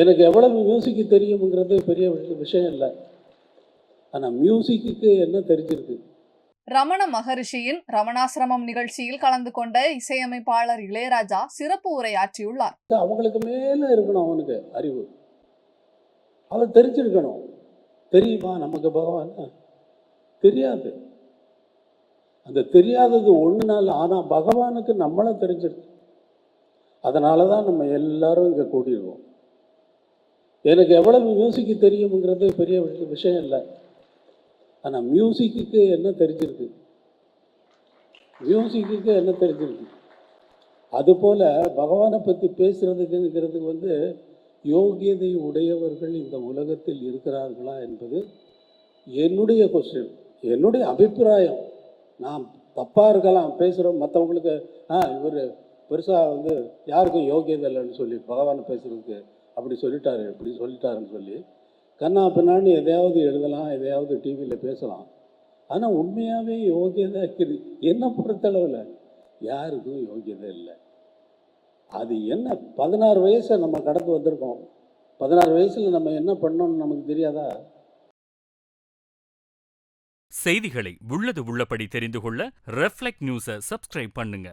எனக்கு எவ்வளவு மியூசிக்கு தெரியுங்கிறது பெரிய விஷயம் இல்லை. ஆனால் மியூசிக்கு என்ன தெரிஞ்சிருக்கு. ரமண மகரிஷியின் ரமணாசிரமம் நிகழ்ச்சியில் கலந்து கொண்ட இசையமைப்பாளர் இளையராஜா சிறப்பு உரையாற்றியுள்ளார். அவங்களுக்கு மேலே இருக்கணும் அவனுக்கு அறிவு, அவன் தெரிஞ்சிருக்கணும். தெரியுமா நமக்கு பகவான்? தெரியாது. அந்த தெரியாதது ஒன்று நாள். ஆனால் பகவானுக்கு நம்மளை தெரிஞ்சிருக்கு. அதனால தான் நம்ம எல்லாரும் இங்கே கூடியிருக்கோம். எனக்கு எவ்வளவு மியூசிக்கு தெரியுங்கிறது பெரிய விஷயம் இல்லை. ஆனால் மியூசிக்கு என்ன தெரிஞ்சிருக்கு. மியூசிக்கு என்ன தெரிஞ்சிருக்கு. அதுபோல் பகவானை பற்றி பேசுகிறதுக்குங்கிறது யோகியதை உடையவர்கள் இந்த உலகத்தில் இருக்கிறார்களா என்பது என்னுடைய கொஸ்டின், என்னுடைய அபிப்பிராயம். நான் தப்பாக இருக்கலாம், பேசுகிறோம் மற்றவங்களுக்கு இவர் பெருசாக யாருக்கும் யோகியதை இல்லைன்னு சொல்லி பகவானை பேசுகிறதுக்கு அப்படி சொல்லிட்டாரு இப்படி சொல்லிட்டாருன்னு சொல்லி கண்ணா பின்னான்னு எதையாவது எழுதலாம், எதையாவது டிவியில் பேசலாம். ஆனால் உண்மையாகவே யோகியதை இருக்குது என்னை பொறுத்தளவில் யாருக்கும் யோகியதை இல்லை. அது என்ன 16 வயசை நம்ம கடந்து வந்திருக்கோம். 16 வயசில் நம்ம என்ன பண்ணோம்னு நமக்கு தெரியாதா? செய்திகளை உள்ளது உள்ளபடி தெரிந்து கொள்ள ரெஃப்ளெக்ட் நியூஸை சப்ஸ்கிரைப் பண்ணுங்க.